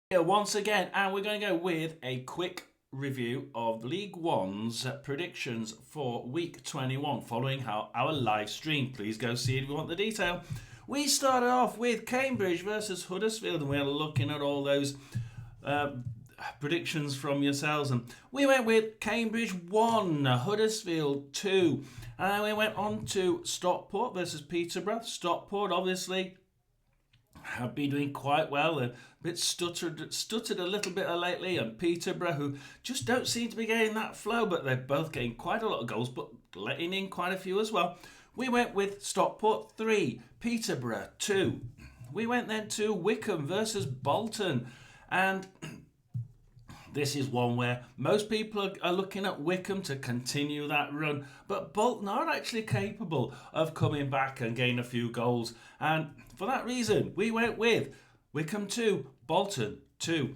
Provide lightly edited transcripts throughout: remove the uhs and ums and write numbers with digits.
Here once again, and we're going to go with a quick review of League One's predictions for Week 21 following our live stream. Please go see it if you want the detail. We started off with Cambridge versus Huddersfield, and we're looking at all those predictions from yourselves. And we went with Cambridge 1, Huddersfield 2. And we went on to Stockport versus Peterborough. Stockport, obviously, have been doing quite well. A bit stuttered a little bit lately, and Peterborough, who just don't seem to be getting that flow, but they're both getting quite a lot of goals, but letting in quite a few as well. We went with Stockport 3, Peterborough 2. We went then to Wycombe versus Bolton, and this is one where most people are looking at Wycombe to continue that run, but Bolton are actually capable of coming back and getting a few goals. And for that reason, we went with Wycombe 2, Bolton 2.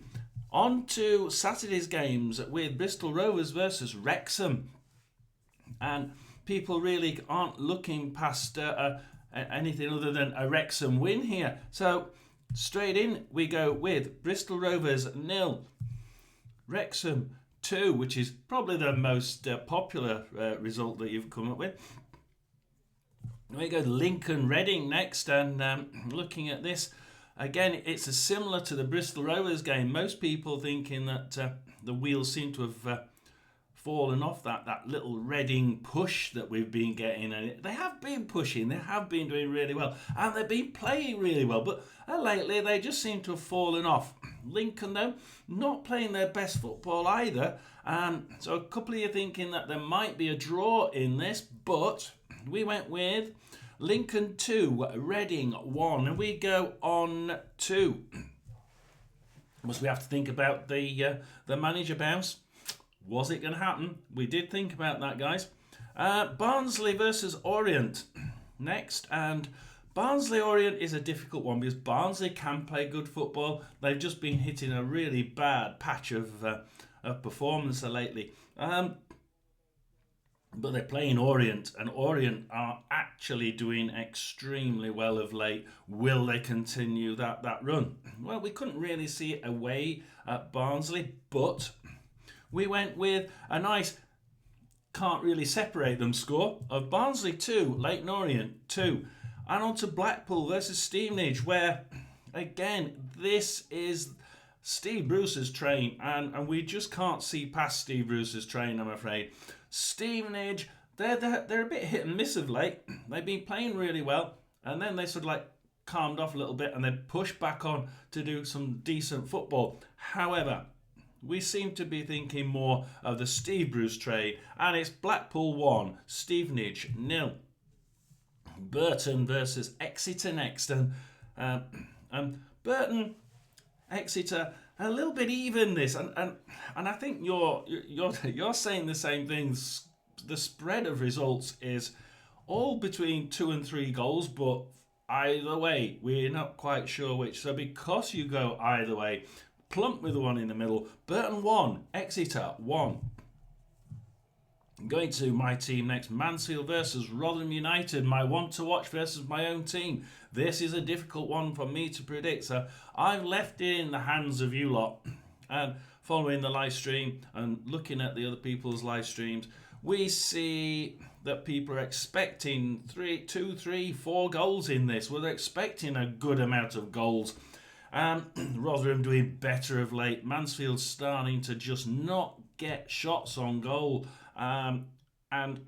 On to Saturday's games with Bristol Rovers versus Wrexham. And people really aren't looking past anything other than a Wrexham win here. So straight in, we go with Bristol Rovers 0. Wrexham 2, which is probably the most popular result that you've come up with. We go to Lincoln Reading next, and looking at this, again, it's similar to the Bristol Rovers game. Most people thinking that the wheels seem to have fallen off that little Reading push that we've been getting, and they have been pushing, they have been doing really well, and they've been playing really well, but lately they just seem to have fallen off. Lincoln, though, not playing their best football either, so a couple of you thinking that there might be a draw in this, but we went with Lincoln 2, Reading 1, and we go on to, must we have to think about the manager bounce? Was it going to happen? We did think about that, guys. Barnsley versus Orient next, and Barnsley Orient is a difficult one because Barnsley can play good football. They've just been hitting a really bad patch of performance lately. But they're playing Orient, and Orient are actually doing extremely well of late. Will they continue that run? Well, we couldn't really see it away at Barnsley, but we went with a nice, can't really separate them score of Barnsley 2, Leyton Orient 2. And on to Blackpool versus Stevenage, where, again, this is Steve Bruce's train, and we just can't see past Steve Bruce's train, I'm afraid. Stevenage, they're a bit hit and miss of late. They've been playing really well, and then they sort of like calmed off a little bit, and they pushed back on to do some decent football. However, we seem to be thinking more of the Steve Bruce trade, and it's Blackpool 1, Stevenage 0. Burton versus Exeter next, and Burton, Exeter, a little bit even this, and I think you're saying the same things. The spread of results is all between 2 and 3 goals, but either way, we're not quite sure which. So because you go either way, plump with the one in the middle. Burton 1, Exeter 1. Going to my team next, Mansfield versus Rotherham United, my one to watch versus my own team. This is a difficult one for me to predict, so I've left it in the hands of you lot. And following the live stream and looking at the other people's live streams, we see that people are expecting 2, 3, 4 goals in this. We're expecting a good amount of goals. Rotherham doing better of late. Mansfield starting to just not get shots on goal. And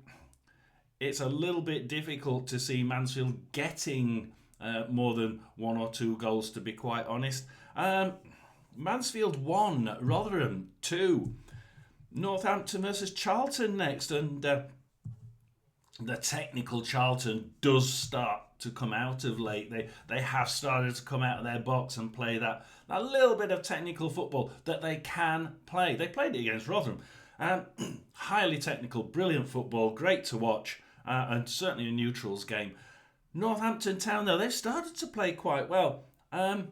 it's a little bit difficult to see Mansfield getting more than 1 or 2 goals, to be quite honest. Mansfield 1, Rotherham 2. Northampton versus Charlton next, and the technical Charlton does start to come out of late. They have started to come out of their box and play that little bit of technical football that they can play. They played it against Rotherham. Highly technical, brilliant football, great to watch, and certainly a neutrals game. Northampton Town, though, they've started to play quite well. A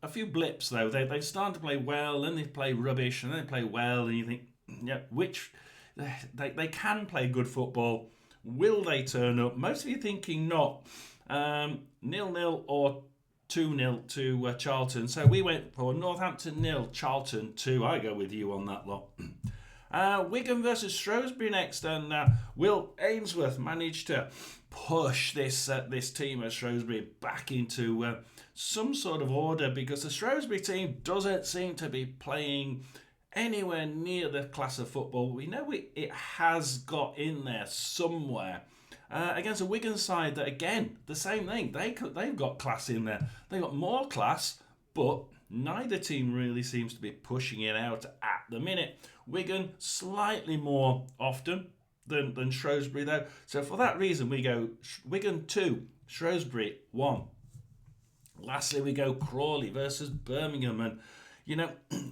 few blips though. They started to play well, then they play rubbish, and then they play well, and you think, yeah, which they can play good football. Will they turn up? Most of you thinking not. 0-0 or 2-0 to Charlton. So we went for Northampton 0, Charlton 2. I go with you on that lot. Wigan versus Shrewsbury next, and Will Ainsworth managed to push this team of Shrewsbury back into some sort of order, because the Shrewsbury team doesn't seem to be playing anywhere near the class of football. We know it has got in there somewhere. Against a Wigan side that, again, the same thing. They've got class in there. They've got more class, but neither team really seems to be pushing it out at the minute. Wigan slightly more often than Shrewsbury, though. So for that reason, we go Wigan 2, Shrewsbury 1. Lastly, we go Crawley versus Birmingham. And, you know,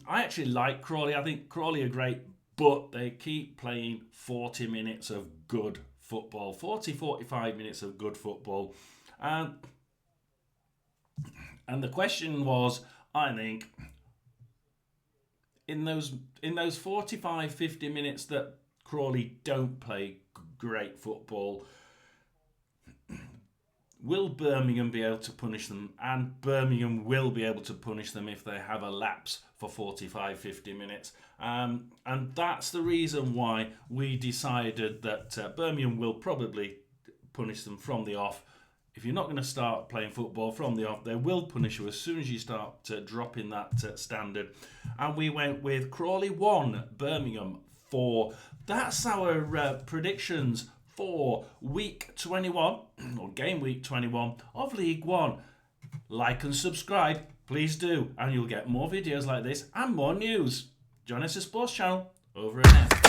I actually like Crawley. I think Crawley are great, but they keep playing 40 minutes of good football. 45 minutes of good football. And the question was, I think, in those 45-50 minutes that Crawley don't play great football, will Birmingham be able to punish them? And Birmingham will be able to punish them if they have a lapse for 45-50 minutes. And that's the reason why we decided that Birmingham will probably punish them from the off. If you're not going to start playing football from the off, they will punish you as soon as you start dropping that standard. And we went with Crawley 1, Birmingham 4. That's our predictions for Week 21, or Game Week 21 of League One. Like and subscribe, please do, and you'll get more videos like this and more news. Join us at Sports Channel. Over and out.